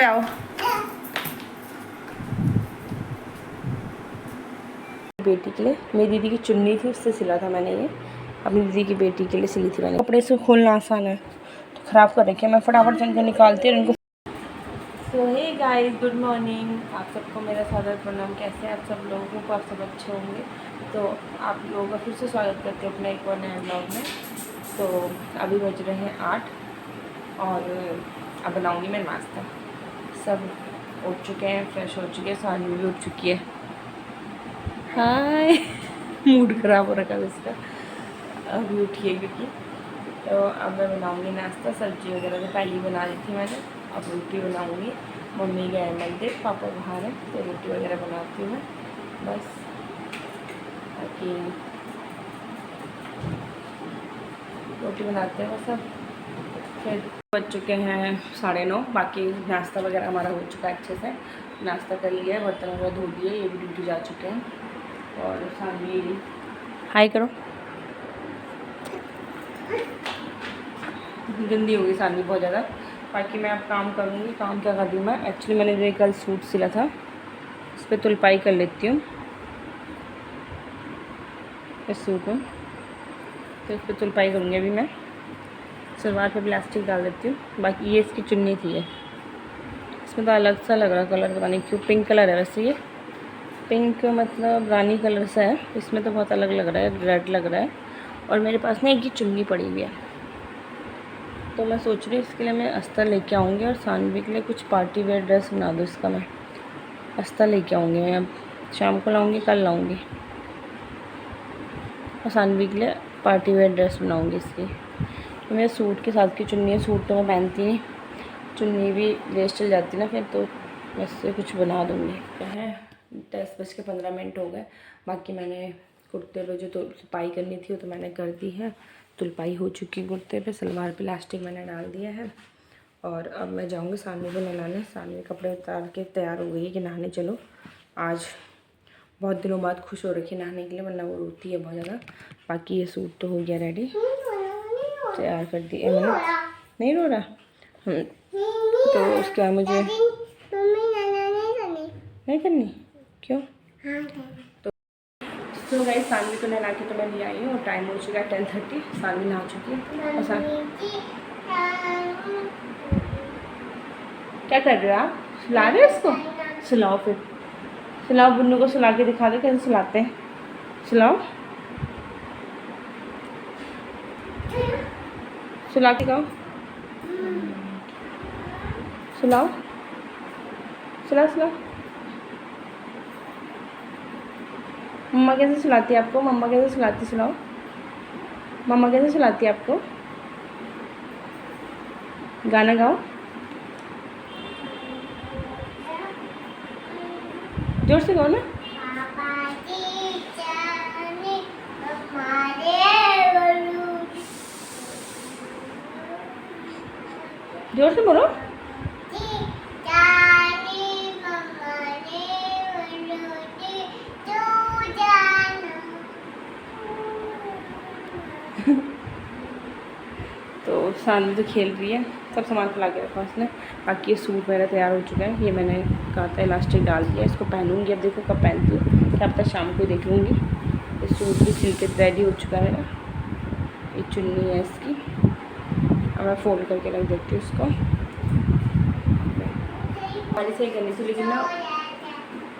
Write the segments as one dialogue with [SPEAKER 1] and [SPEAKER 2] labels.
[SPEAKER 1] आओ। बेटी के लिए मेरी दीदी की चुन्नी थी, उससे सिला था मैंने ये। अपनी दीदी की बेटी के लिए सिली थी मैंने। कपड़े से खोलना आसान है तो ख़राब कर रखे मैं फटाफट से इनको निकालती हूँ उनको। सो हे गाइस, गुड मॉर्निंग। आप सबको मेरा स्वागत प्रणाम। कैसे हैं आप सब लोगों को? आप सब अच्छे होंगे। तो आप लोगों का फिर से स्वागत करते हैं अपने एक और नए ब्लॉग में। तो अभी बज रहे हैं 8 और अब बनाऊँगी मैं नाश्ता। सब उठ चुके हैं, फ्रेश हो चुके हैं, सानी भी उठ चुकी है। हाय मूड ख़राब हो रखा है उसका, अभी उठी है क्योंकि। तो अब मैं बनाऊँगी नाश्ता। सब्ज़ी वगैरह तो पहले ही बना दी थी मैंने, अब रोटी बनाऊँगी। मम्मी गए मंदिर, पापा बाहर हैं, तो रोटी वगैरह बनाती हूँ मैं बस। बाकी रोटी बनाते हैं बस। अब फिर बज चुके हैं 9:30। बाकी नाश्ता वगैरह हमारा हो चुका है अच्छे से। नाश्ता कर लिया है, बर्तन वगैरह धो दिए, ये भी ड्यूटी जा चुके हैं। और सामने हाय करो, गंदी होगी सामने बहुत ज़्यादा। बाकी मैं अब काम करूँगी। काम क्या कर दूँ मैं, एक्चुअली मैंने जो कल सूट सिला था उस पर तुलपाई कर लेती हूँ इस सूट में। तो इस पर तुलपाई करूँगी अभी मैं। सलवार पे प्लास्टिक डाल देती हूँ। बाकी ये इसकी चुन्नी थी है, इसमें तो अलग सा लग रहा है कलर, पता नहीं क्यों। पिंक कलर है वैसे, ये पिंक मतलब रानी कलर सा है, इसमें तो बहुत अलग लग रहा है, रेड लग रहा है। और मेरे पास ना एक ही चुन्नी पड़ी हुई है, तो मैं सोच रही हूँ इसके लिए मैं अस्तर लेके आऊँगी और सानवी के लिए कुछ पार्टी वेयर ड्रेस बना दूँ। इसका मैं अस्तर लेके आऊँगी, मैं अब शाम को लाऊँगी, कल लाऊँगी। और सानवी के लिए पार्टी वेयर ड्रेस बनाऊँगी इसकी। मेरे सूट के साथ की चुन्नी है, सूट तो मैं पहनती नहीं, चुन्नी भी वेस्ट चल जाती ना फिर, तो इससे कुछ बना दूँगी। क्या है, 10:15 हो गए। बाकी मैंने कुर्ते पे जो तुलपाई करनी थी वो तो मैंने कर दी है। तुलपाई हो चुकी कुर्ते पे, सलवार पे इलास्टिक मैंने डाल दिया है। और अब मैं जाऊँगी सानवी को नहलाने। सानवी कपड़े उतार के तैयार हो गई है कि नहाने चलो। आज बहुत दिनों बाद खुश हो रखी नहाने के लिए, वरना वो रोती है बहुत ज़्यादा। बाकी ये सूट तो हो गया रेडी, तैयार कर दिया मैंने। नहीं रो रहा। तो उसके बाद मुझे नहीं करनी, क्यों? तो गाइस सानवी को नहला के तो मैं ले आई हूँ और टाइम हो चुका है 10:30। सानवी नहा चुकी है। और क्या कर रहे हो आप? सुला रहे हो इसको? सुलाओ फिर, सुलाओ। बुन्नू को सुला के दिखा दो कैसे सुलाते हैं। सुलाओ, सुला के गाओ, सुलाओ, सुलाओ सुलाओ। मम्मा कैसे सुलाती है आपको? मम्मा कैसे सुलाती, सुनाओ। मम्मा कैसे सुलाती है आपको? गाना गाओ, जोर से गाओ ना। जोर से बोलो। तो सानवी तो खेल रही है, सब सामान ला के रखा उसने। बाकी ये सूट मेरा तैयार हो चुका है, ये मैंने कहा था इलास्टिक डाल दिया, इसको पहनूंगी। अब देखो कब पहनती हूँ, क्या पता शाम को देख लूँगी। ये सूट भी सिल के रेडी हो चुका है। ये चुन्नी है इसकी, अब मैं फोल्ड करके रख देती हूँ उसको। वाली सही करनी थी, लेकिन ना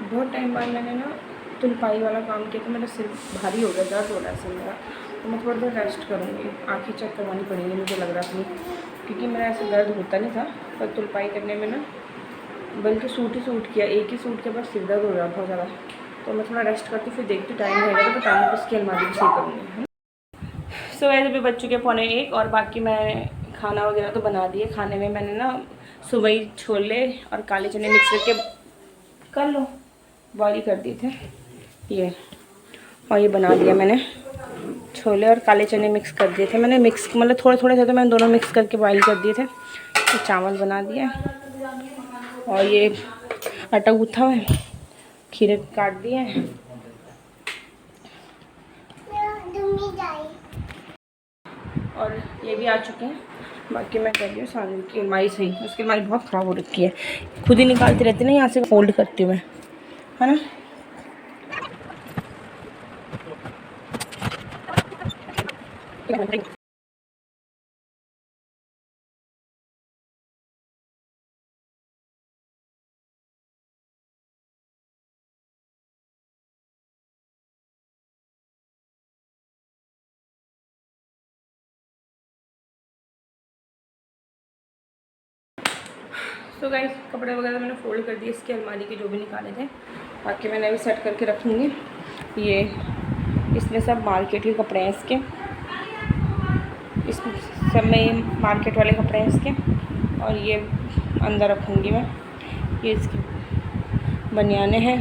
[SPEAKER 1] बहुत टाइम बाद मैंने ना तुलपाई वाला काम किया तो मेरा सिर भारी हो गया, दर्द हो रहा है सिर मेरा। तो मैं थोड़ी देर रेस्ट करूँगी, आँखें चेक करवानी पड़ेंगी मुझे लग रहा अपनी, क्योंकि मेरा ऐसे दर्द होता नहीं था। पर तुलपाई करने में ना, बल्कि सूट ही सूट किया, एक ही सूट के बाद सिर दर्द हो रहा बहुत ज़्यादा। तो मैं थोड़ा रेस्ट करती, फिर देखती टाइम रहेगा तो टाइम उसकी अलमारी भी सही करूँगी। सो वैसे भी बज चुके 1:45 और बाकी मैं खाना वगैरह तो बना दिए। खाने में मैंने ना सुबह ही छोले और काले चने मिक्स करके कर लो बॉईल कर दिए थे ये, और ये बना दिया मैंने। छोले और काले चने मिक्स कर दिए थे मैंने, मिक्स मतलब थोड़े थोड़े थे तो मैंने दोनों मिक्स करके बॉईल कर दिए थे। तो चावल बना दिया और ये आटा गूँथा हुआ है, खीरे काट दिए हैं। और ये भी आ चुके हैं। बाकी मैं कह रही हूँ सानवी की अलमारी सही, उसकी अलमारी बहुत ख़राब हो रखी है, खुद ही निकालती रहती है ना, यहाँ से फोल्ड करती हूँ मैं, है ना। तो गाइस कपड़े वगैरह मैंने फोल्ड कर दिए इसके अलमारी के जो भी निकाले थे, बाकी मैंने अभी सेट करके रखूँगी। ये इसमें सब मार्केट के कपड़े हैं इसके, इस सब में मार्केट वाले कपड़े हैं इसके, और ये अंदर रखूँगी मैं। ये इसकी बनियाने हैं,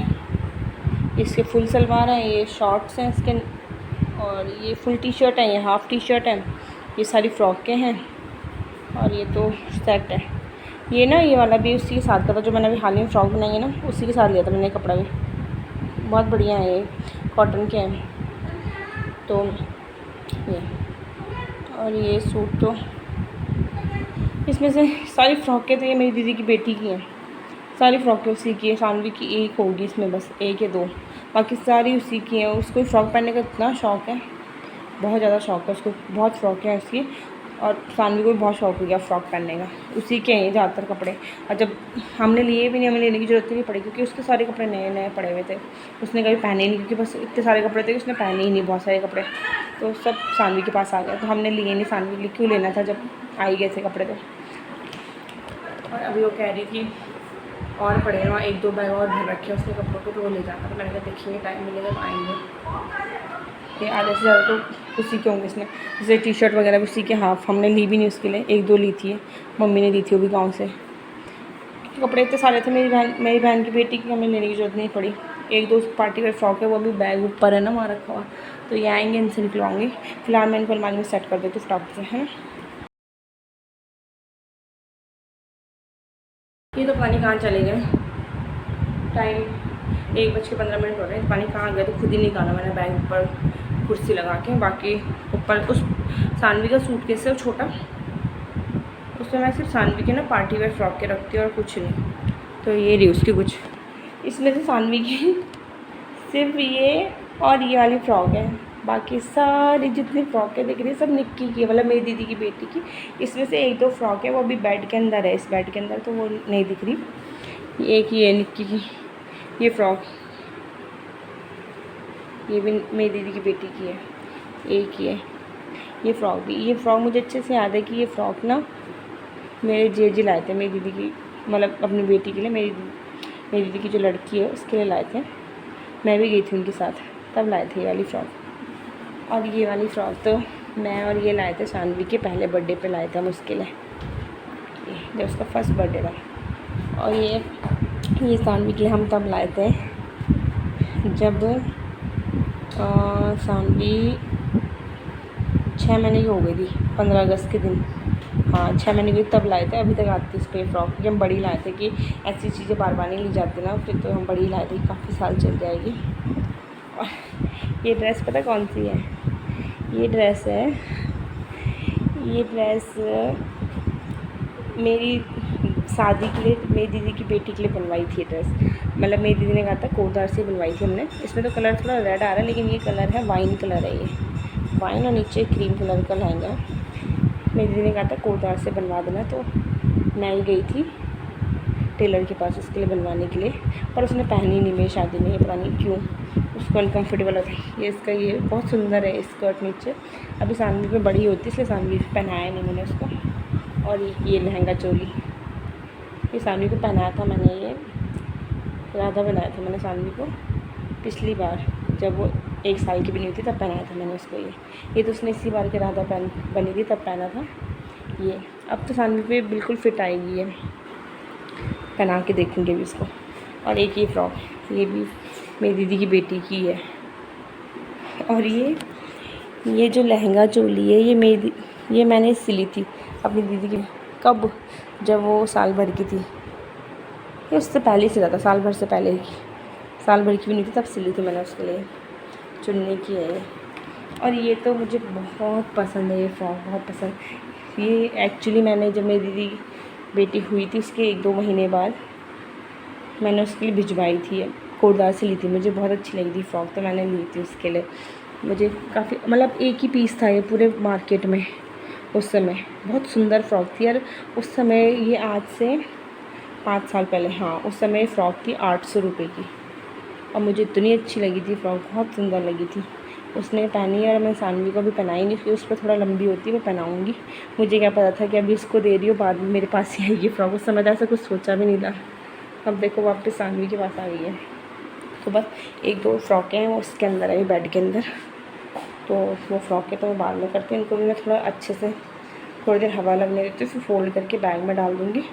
[SPEAKER 1] इसके फुल सलवार हैं, ये शॉर्ट्स हैं इसके, और ये फुल टी शर्ट है, ये हाफ़ टी शर्ट है, ये सारी फ्रॉकें हैं, और ये तो सेट है। ये ना ये वाला भी उसी के साथ का था जो मैंने अभी हाल ही में फ्रॉक बनाई है ना, उसी के साथ लिया था मैंने कपड़ा भी, बहुत बढ़िया है, ये कॉटन के हैं। तो ये और ये सूट, तो इसमें से सारी फ्रॉकें तो ये मेरी दीदी की बेटी की हैं, सारी फ्रॉकें उसी की है। सानवी की एक होगी इसमें, बस एक या दो, बाकी सारी उसी की हैं। उसको फ्रॉक पहनने का इतना शौक़ है, बहुत ज़्यादा शौक़ है उसको, बहुत फ्रॉकें हैं उसकी, और सानवी को भी बहुत शौक़ हो गया फ़्रॉक पहनने का, उसी के हैं ज़्यादातर कपड़े। और जब हमने लिए भी नहीं, हमें लेने की ज़रूरत ही नहीं पड़ी, क्योंकि उसके सारे कपड़े नए नए पड़े हुए थे, उसने कभी पहने ही नहीं, क्योंकि बस इतने सारे कपड़े थे उसने पहने ही नहीं, बहुत सारे कपड़े, तो सब सानवी के पास आ गए, तो हमने लिए नहीं। सानवी क्यों लेना था जब आ ही गए थे कपड़े तो। और अभी वो कह रही थी और पड़े हैं वहाँ, एक दो बैग और भर रखे उसने कपड़ों को, तो वो ले जाना, तो मैंने कहा देखिए टाइम मिलेगा तो आएंगे। ये आधे से ज़्यादा तो उसी के होंगे इसमें, जैसे टी शर्ट वगैरह भी उसी के, हाफ हमने ली भी नहीं उसके लिए, एक दो ली थी, मम्मी ने दी थी वो भी गाँव से। कपड़े इतने सारे थे मेरी बहन की बेटी की, हमें लेने की ज़रूरत नहीं पड़ी। एक दो पार्टी वेयर फ्रॉक है, वो भी बैग ऊपर है ना वहाँ रखा हुआ, तो ये आएंगे इनसे निकलवाऊँगी। फिलहाल मैं इनको अलमारी में सेट कर देती हूँ फटाफट से, है ना। ये तो पानी कहाँ चले गए, टाइम 1:15 हो रहे हैं, पानी कहाँ गया, तो खुद ही निकाला मैंने बैग ऊपर कुर्सी लगा के। बाकी ऊपर उस सानवी का सूटकेस है छोटा, उसमें मैं सिर्फ सानवी के ना पार्टी वेयर फ्रॉक के रखती हूँ और कुछ नहीं। तो ये रही उसकी कुछ, इसमें से सानवी की सिर्फ ये और ये वाली फ़्रॉक है, बाकी सारी जितनी फ्रॉकें दिख रही है सब निक्की की, मतलब मेरी दीदी की बेटी की। इसमें से एक दो फ्रॉक है वो अभी बेड के अंदर है, इस बेड के अंदर, तो वो नहीं दिख रही। एक ही है निक्की की ये फ़्रॉक, ये भी मेरी दीदी की बेटी की है, एक ही है ये फ़्रॉक भी। ये फ़्रॉक मुझे अच्छे से याद है कि ये फ़्रॉक ना मेरे जीजी लाए थे मेरी दीदी की, मतलब अपनी बेटी के लिए, मेरी दीदी की जो लड़की है उसके लिए लाए थे, मैं भी गई थी उनके साथ, तब लाए थे ये वाली फ़्रॉक। और ये वाली फ़्रॉक तो मैं और ये लाए थे सानवी के पहले बर्थडे पे लाए थे हम उसके लिए, जब उसका फर्स्ट बर्थडे था। और ये सानवी के लिए हम तब लाए थे जब सानवी 6 महीने की हो गई थी, 15 अगस्त के दिन, हाँ 6 महीने की तब लाए थे। अभी तक आती थी इस पर फ्रॉक, क्योंकि हम बड़ी लाए थे कि ऐसी चीज़ें बार बार नहीं ली जाती ना, फिर तो हम बड़ी लाए थे, काफ़ी साल चल जाएगी। और ये ड्रेस पता कौन सी है, ये ड्रेस मेरी शादी के लिए मेरी दीदी की बेटी के लिए बनवाई थी ड्रेस, मतलब मेरी दीदी ने कहा था कोटदार से बनवाई थी हमने। इसमें तो कलर थोड़ा रेड आ रहा है, लेकिन ये कलर है वाइन कलर है, ये वाइन और नीचे क्रीम कलर का लहंगा। मेरी दीदी ने कहा था कोटदार से बनवा देना, तो मैं ही गई थी टेलर के पास उसके लिए बनवाने के लिए, पर उसने पहनी नहीं मेरी शादी में, ये पता नहीं क्यों, उसको अनकम्फर्टेबल होता है। ये इसका ये बहुत सुंदर है स्कर्ट नीचे, अभी सानवी में बड़ी होती है इसलिए सानवी पहनाया नहीं मैंने उसको। और ये लहंगा चोली ये सानवी को पहनाया था मैंने, ये राधा बनाया था मैंने सानवी को पिछली बार, जब वो 1 साल की भी नहीं थी तब पहनाया था मैंने उसको। ये तो उसने इसी बार के राधा बनी थी तब पहना था ये। अब तो सानवी पे बिल्कुल फिट आएगी, ये पहना के देखेंगे भी इसको। और एक ये फ्रॉक, ये भी मेरी दीदी की बेटी की है। और ये जो लहंगा चोली है ये मैंने सिली थी अपनी दीदी की, कब, जब वो साल भर की थी, ये उससे पहले ही सिला था, साल भर से पहले ही, साल भर की भी नहीं थी तब सिली थी मैंने उसके लिए, चुन्नी की है ये। और ये तो मुझे बहुत पसंद है, ये फ्रॉक बहुत पसंद। ये एक्चुअली मैंने जब मेरी दीदी बेटी हुई थी उसके 1-2 महीने बाद मैंने उसके लिए भिजवाई थी, कोटद्वार से ली थी। मुझे बहुत अच्छी लगी थी फ्रॉक, तो मैंने ली थी उसके लिए। मुझे काफ़ी मतलब एक ही पीस था ये पूरे मार्केट में उस समय। बहुत सुंदर फ्रॉक थी यार उस समय। ये आज से 5 साल पहले, हाँ, उस समय फ़्रॉक थी 800 रुपये की, और मुझे इतनी अच्छी लगी थी फ्रॉक, बहुत सुंदर लगी थी। उसने पहनी है और मैं सानवी को भी पहनाई नहीं, क्योंकि उस पर थोड़ा लंबी होती है, मैं पहनाऊँगी। मुझे क्या पता था कि अभी इसको दे रही हूँ, बाद में मेरे पास ही आएगी फ्रॉक। उस समय तो ऐसा कुछ सोचा भी नहीं था। अब देखो वापस सानवी के पास आ गई है। तो बस 1-2 फ्रॉकें हैं वो उसके अंदर है, बेड के अंदर। तो वो फ्रॉकें तो मैं बाद में करती हूँ, इनको भी मैं थोड़ा अच्छे से थोड़ी देर हवा लगने देती हूँ, फिर फोल्ड करके बैग में डाल दूँगी।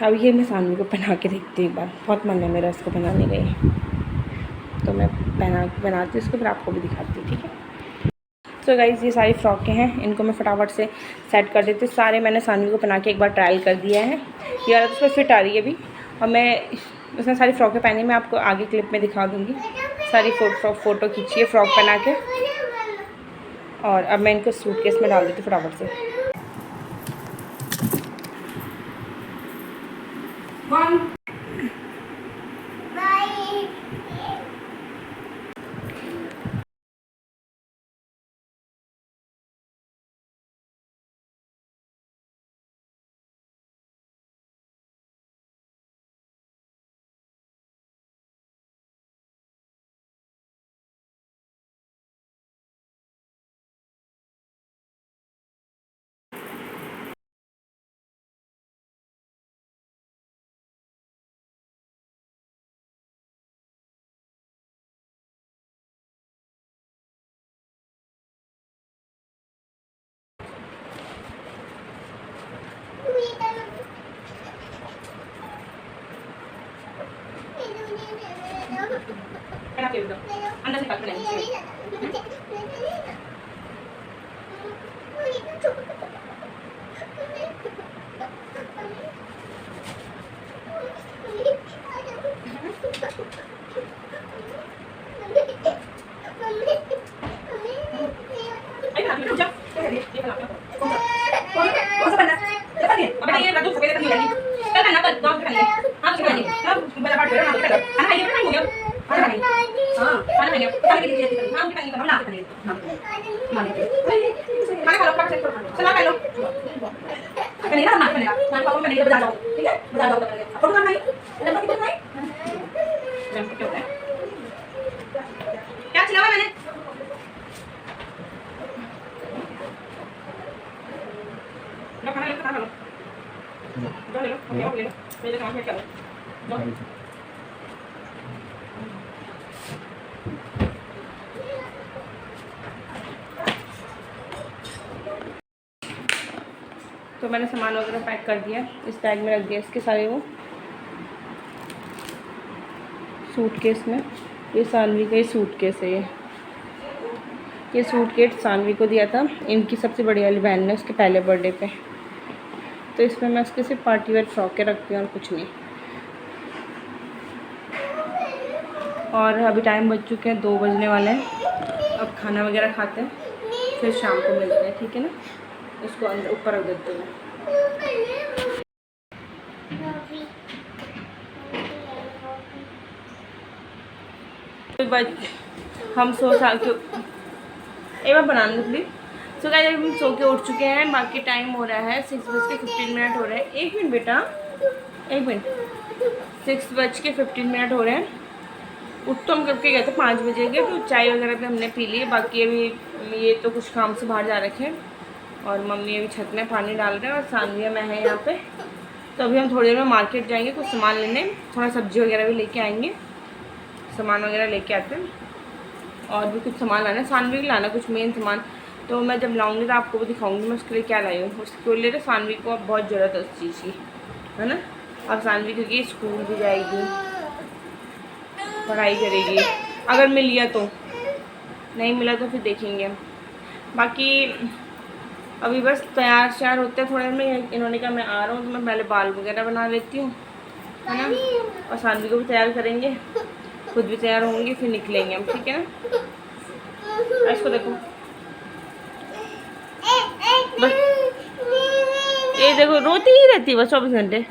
[SPEAKER 1] अब ये मैं सानवी को पहना के देखती हूँ एक बार, बहुत मन है मेरा इसको पहनाने का ही। तो मैं बनाती हूँ इसको, फिर आपको भी दिखाती हूँ, ठीक है। तो गाइज़ ये सारी फ्रॉकें हैं, इनको मैं फटाफट से सेट कर देती हूँ। सारे मैंने सानवी को पहना के एक बार ट्रायल कर दिया है, यार उस पर फिट आ रही है अभी। और मैं उसने सारी फ्रॉकें पहनी, मैं आपको आगे क्लिप में दिखा दूँगी। सारी फ़ोटो खींची है फ्रॉक पहना के। और अब मैं इनको सूटकेस में डाल देती हूँ फटाफट से। अंदर से कट क्या चिल्लाया मैंने? लो खाना लो, खाना लो। लो ले लो, ले लो, मेरे काम में क्या लो। तो मैंने सामान वगैरह पैक कर दिया, इस बैग में रख दिया इसके सारे वो सूटकेस में। ये सानवी का ही सूटकेस है। ये सूटकेस सानवी को दिया था इनकी सबसे बड़ी वाली बहन ने उसके पहले बर्थडे पे। तो इसमें मैं उसके सिर्फ पार्टी वेयर फ्रॉकें रखती हूँ और कुछ नहीं। और अभी टाइम बज चुके हैं, 2 बजने वाले हैं। अब खाना वगैरह खाते हैं, फिर शाम को मिलते हैं, ठीक है ना। इसको अंदर ऊपर रख देते हैं। हम सो सा के एक बार बना लो प्लीज। सो गाइस हम सो के उठ चुके हैं, बाकी टाइम हो रहा है 6:15 हो रहे हैं। 1 मिनट बेटा, 1 मिनट। 6:15 हो रहे हैं। उठ तो हम करके गए थे 5 बजे के, तो चाय वगैरह भी हमने पी ली है। बाकी अभी ये तो कुछ काम से बाहर जा रखे हैं, और मम्मी अभी छत में पानी डाल रहे हैं, और सानवी मैं है यहाँ पे। तो अभी हम थोड़ी देर में मार्केट जाएंगे कुछ सामान लेने, थोड़ा सब्जी वगैरह भी लेके आएंगे, सामान वगैरह लेके आते हैं। और भी कुछ सामान लाना है, सानवी को लाना कुछ मेन सामान। तो मैं जब लाऊंगी तो आपको भी दिखाऊंगी मैं उसके लिए क्या लाई हूँ। उसके लिए तो सानवी को अब बहुत ज़रूरत है उस चीज़ की, है ना। अब सानवी क्योंकि स्कूल भी जाएगी, पढ़ाई करेगी, अगर मिल गया तो, नहीं मिला तो फिर देखेंगे। बाकी अभी बस तैयार श्यार होते हैं थोड़े में। इन्होंने कहा मैं आ रहा हूँ, तो मैं पहले बाल वगैरह बना लेती हूँ, है ना। और सानवी को भी तैयार करेंगे, खुद भी तैयार होंगे, फिर निकलेंगे हम, ठीक है ना। इसको देखो बस, ये देखो रोती ही रहती है बस 24 घंटे।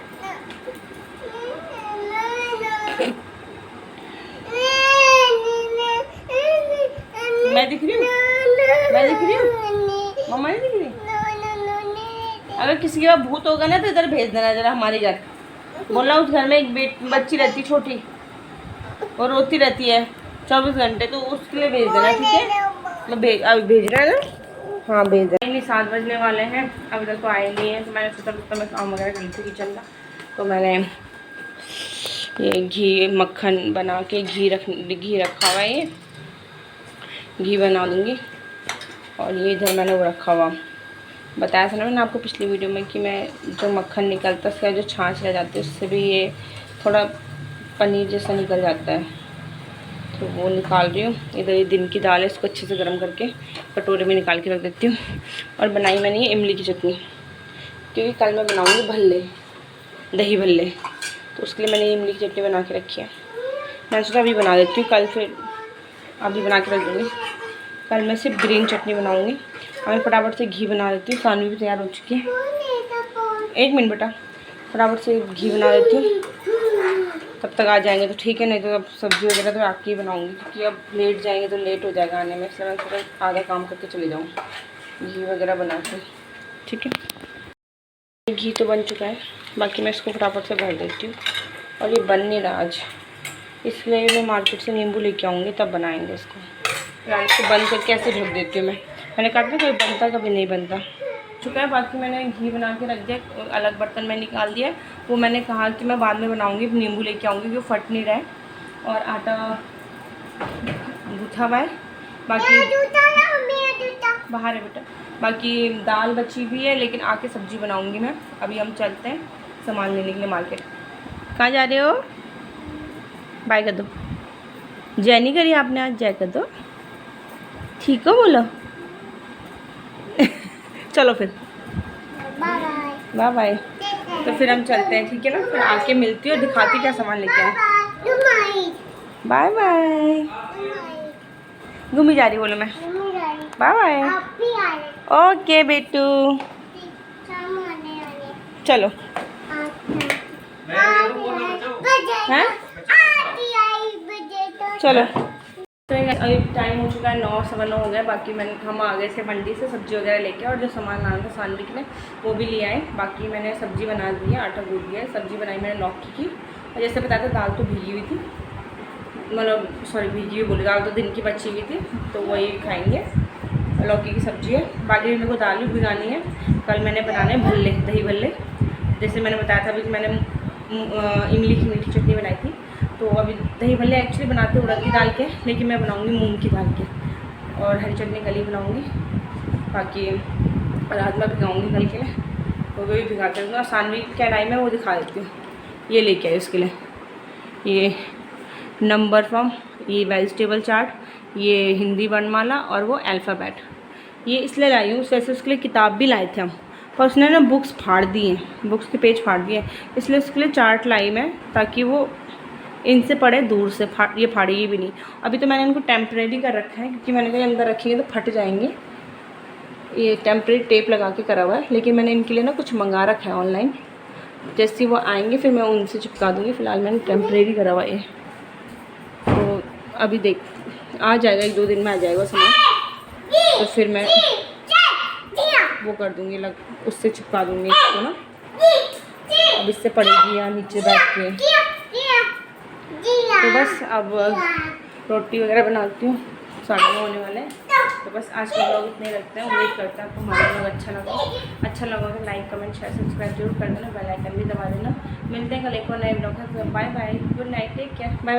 [SPEAKER 1] मैं दिख रही हूँ, मैं दिख रही हूँ, मम्मा नहीं दिख रही। अगर किसी के पास भूत होगा ना तो इधर भेज देना जरा हमारे घर। बोलना उस घर में एक बच्ची रहती छोटी, और रोती रहती है 24 घंटे, तो उसके लिए भेज देना, ठीक है? मैं अभी भेज रहा है ना, हाँ भेज रहा है। नहीं 7 बजने वाले हैं, अभी तक तो आए नहीं है, तो मैंने सोचा तो मैं काम वगैरह कर थी किचन का, तो मैंने ये घी मक्खन बना के घी रखा हुआ है, ये घी बना दूँगी। और ये इधर मैंने वो रखा हुआ, बताया था ना मैंने आपको पिछली वीडियो में कि मैं जो मक्खन निकलता है उसका जो छाछ रह जाती है उससे भी ये थोड़ा पनीर जैसा निकल जाता है, तो वो निकाल रही हूँ। इधर ये दिन की दाल है, इसको अच्छे से गर्म करके कटोरे में निकाल के रख देती हूँ। और बनाई मैंने ये इमली की चटनी, क्योंकि कल मैं बनाऊँगी भल्ले, दही भल्ले, तो उसके लिए मैंने इमली की चटनी बना के रखी है। मैं सोचा अभी बना देती हूँ, कल फिर अभी बना के रख दूँगी। कल मैं सिर्फ ग्रीन चटनी बनाऊँगी। मैं फटाफट से घी बना देती हूँ, सानवी भी तैयार हो चुकी है। 1 मिनट बेटा, फटाफट से घी बना देती हूँ, तब तक आ जाएंगे तो ठीक है, नहीं तो अब सब्ज़ी वगैरह तो आके ही बनाऊँगी, क्योंकि अब लेट जाएंगे तो लेट हो जाएगा आने में, इसलिए मैं थोड़ा आधा काम करके चले जाऊँ घी वगैरह बना के, ठीक है? घी तो बन चुका है, बाकी मैं इसको फटाफट से भर देती हूँ। और ये बन नहीं रहा आज, इसलिए मैं मार्केट से नींबू लेके आऊँगी, तब बनाएंगे इसको। फिलहाल इसको बंद करके ऐसे ढक देती हूँ। मैंने कहा था कभी बनता कभी नहीं बनता चुका है। बाकी मैंने घी बना के रख दिया, अलग बर्तन में निकाल दिया। वो मैंने कहा कि मैं बाद में बनाऊँगी, नींबू लेके आऊँगी, क्योंकि फट नहीं रहा है। और आटा गूँथा हुआ है, बाकी बाहर है बेटा। बाकी दाल बची हुई है, लेकिन आके सब्ज़ी बनाऊँगी मैं। अभी हम चलते हैं सामान लेने के लिए मार्केट। कहाँ जा रहे हो? बाय कर दो, जय नहीं करी आपने आज, जय कर दो, ठीक हो बोलो। चलो फिर बाय बाय। तो फिर हम चलते हैं, ठीक है ना? फिर आके मिलती हूँ, दिखाती क्या सामान लेके आए। Bye bye. घूमी जा रही बोलो मैं, बाय बाय। ओके बेटू, चलो। हैं? चलो। तो अभी टाइम हो चुका है 9 सवा 9 हो गया। बाकी हम आ गए थे मंडी से सब्ज़ी वगैरह लेके, और जो सामान लाना था सानवी के लिए वो भी ले आए। बाकी मैंने सब्ज़ी बना दी है, आटा गूँथ दिया है। सब्ज़ी बनाई मैंने लौकी की, और जैसे बताया था दाल तो भीगी हुई थी, मतलब सॉरी भीगी हुई बोली, दाल तो दिन की बची हुई थी, तो वही खाएँगे। लौकी की सब्ज़ी है। बाकी मेरे को दाल भी भिगानी है। कल मैंने बनाने भल्ले, दही भल्ले, जैसे मैंने बताया था अभी कि मैंने इमली की मीठी चटनी बनाई थी। तो अभी दही भल्ले एक्चुअली बनाते उड़द की दाल के, लेकिन मैं बनाऊंगी मूंग की दाल के। और हरी चटनी कल ही बनाऊंगी। बाकी रात में भिगाऊंगी कल के लिए, वो भी भिगा कर दूँगा। सानवी क्या टाइम है वो दिखा देती हूँ। ये लेके आई उसके लिए, ये नंबर फॉर्म, ये वेजिटेबल चार्ट, ये हिंदी वर्णमाला, और वो अल्फ़ाबेट। ये इसलिए लाई हूँ, वैसे उसके लिए किताब भी लाए थे हम, पर उसने ना बुक्स फाड़ दी हैं, बुक्स के पेज फाड़ दिए, इसलिए उसके लिए चार्ट लाई मैं, ताकि वो इनसे पढ़े दूर से। ये फाड़ेगी भी नहीं। अभी तो मैंने इनको टेम्परेरी कर रखा है, क्योंकि मैंने कहा अंदर रखेंगे तो फट जाएंगे। ये टेम्परेरी टेप लगा के करा हुआ है, लेकिन मैंने इनके लिए ना कुछ मंगा रखा है ऑनलाइन। जैसे वो आएंगे फिर मैं उनसे चिपका दूँगी। फ़िलहाल मैंने टेम्परेरी करा हुआ है, तो अभी देख आ जाएगा, 1-2 दिन में आ जाएगा सामान, तो फिर मैं वो कर दूँगी, उससे चिपका दूँगी इसको ना। अब इससे पड़ेगी या नीचे बैठ के। तो बस अब रोटी वगैरह बनाती हूँ, 9:30 होने वाले हैं। तो बस आज के ब्लॉग इतने रखते हैं। उम्मीद करता है आपको हमारा ब्लॉग अच्छा लगा तो लाइक कमेंट शेयर सब्सक्राइब जरूर कर देना, बेल आइकन भी दबा देना। मिलते हैं कल एक और नए ब्लॉग में। Bye bye, good night, take care, bye.